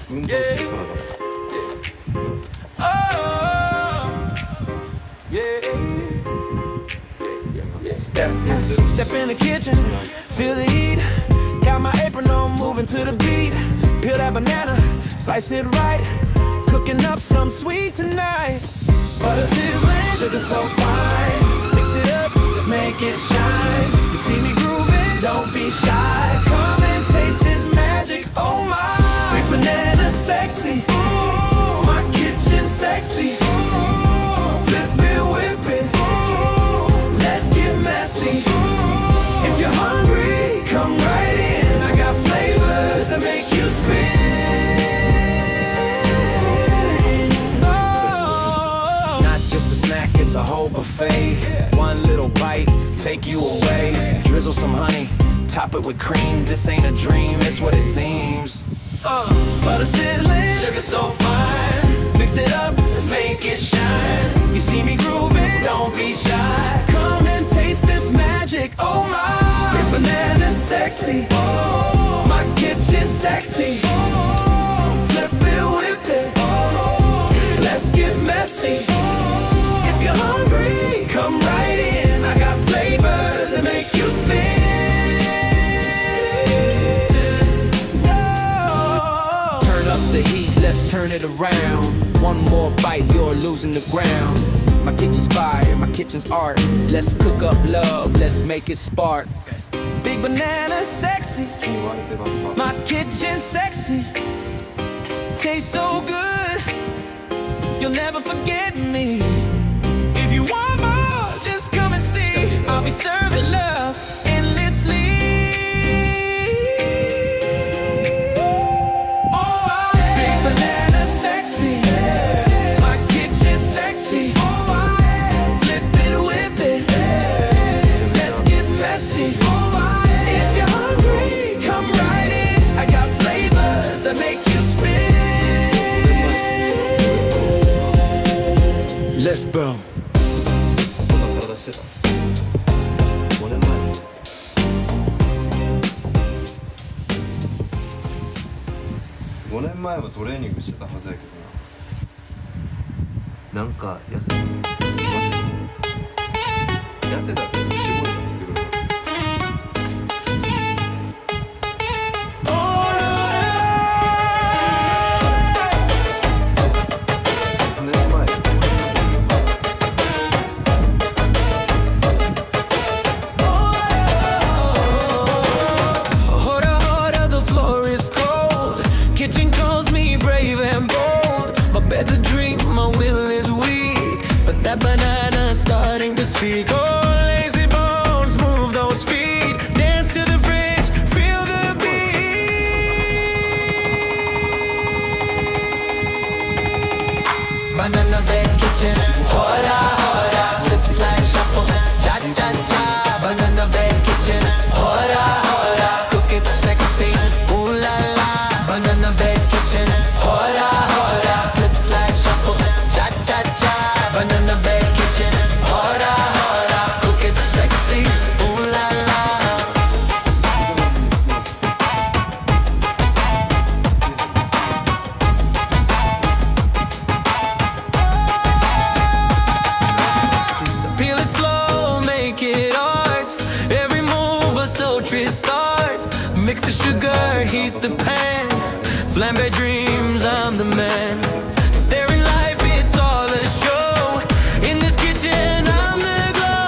運動してる体。Step in the kitchen, feel the heat. Got my apron on, moving to the beat. Peel that banana, slice it right. Cooking up some sweet tonight. Butter sizzling, sugar so fine. Mix it up, let's make it shine. You see me grooving, don't be shy. Come and taste this magic, oh my. Big banana sexy, ooh, my kitchen sexy. Flip it, whip it, let's get messy. If you're hungry, come right in. I got flavors that make you spin. Oh. Not just a snack, it's a whole buffet. One little bite, take you away. Drizzle some honey, top it with cream. This ain't a dream, it's what it seems. Butter sizzling, sugar so fine. Mix it up, let's make it shine. You see me grooving, don't be shy. Come and taste this magic, oh my. Big banana sexy, oh, my kitchen sexy. Flip it, whip it, let's get messy. If you're hungry, come right in. I got flavors that make you spin. Turn up the heat, let's turn it around. One more bite, you're losing the ground. My kitchen's fire, my kitchen's art. Let's cook up love, let's make it spark. Big banana sexy, my kitchen sexy. Tastes so good, you'll never forget me. If you want more, just come and see. I'll be serving love endlessly. Oh, big banana sexy, my kitchen sexy. Flip it, whip it, let's get messy. If you're hungry, come right in. I got flavors that make you spin. Let's boom. 体してた。5年前。5年前はトレーニングしてたはずやけどな。なんか痩せた。痩せたって絞りがつってくる。Banana starting to speak. Oh, lazy bones, move those feet. Dance to the bridge, feel the beat. Banana bed kitchen, hora hora. Slip slide shuffle, cha cha cha. Banana bed kitchen, hora hora. Cook it sexy, ooh la la. Banana bed kitchen, hora hora. Slip slide shuffle, cha cha cha. Banana bed kitchen, hora hora. Cook it sexy, ooh la la. Peel it slow, make it art. Every move a sultry start. Mix the sugar, heat the pan. Flambe dreams, I'm the man. Staring life, it's all a show. In this kitchen, I'm the glow.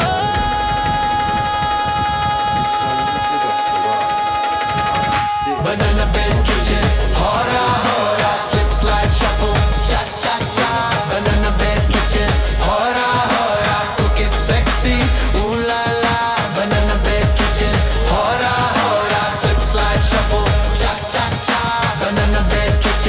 Banana bed kitchen, hora hora. Slip slide shuffle, cha cha cha. Banana bed kitchen, hora hora. Cook it sexy, ooh la la. Banana bed kitchen, hora hora. Slip slide shuffle, cha cha cha. Banana bed kitchen.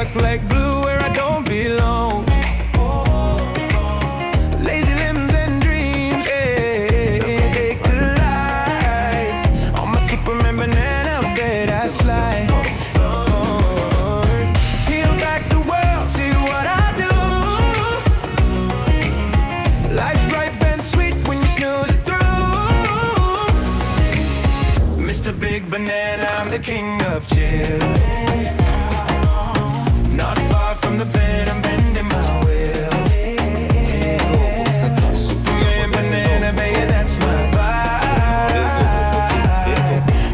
stuck like glue where I don't belong. Lazy limbs and dreams, they collide. On my Superman banana bed I slide. Peel back the world, see what I do. Life's ripe and sweet when you snooze it through. Mr. Big Banana, I'm the king of chill. Not far from the bed, I'm bending my will. Superman banana, baby, that's my vibe.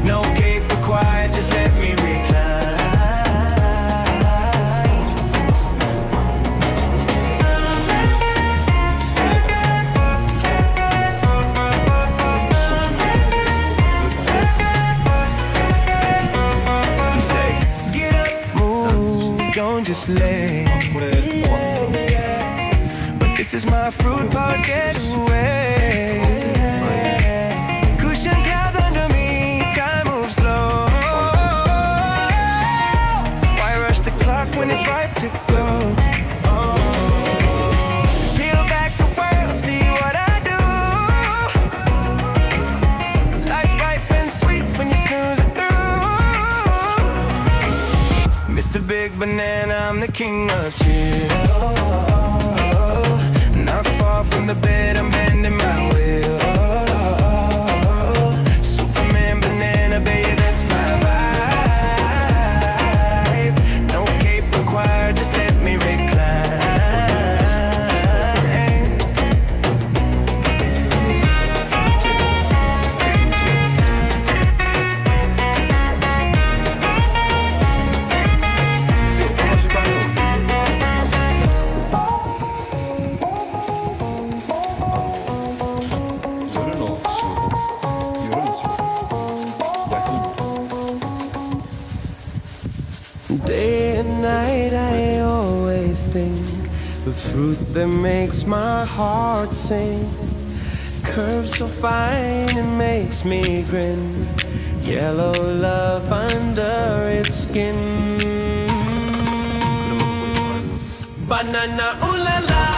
No cape for quiet, just let me recline. You say, get up, move, don't just lay. But this is my fruit part getaway. Cushion clouds under me, time moves slow. Why rush the clock when it's ripe to go? Peel back the world, see what I do. Life's ripe and sweet when you snooze it through. Mr. Big Banana, I'm the king of chill. Not far from the bed, I'm bending my will. Superman banana, baby, that's my vibe. No cape required, just let me recline. Day and night I always think the fruit that makes my heart sing. Curves so fine it makes me grin. Yellow love under its skin. Banana, ooh la la.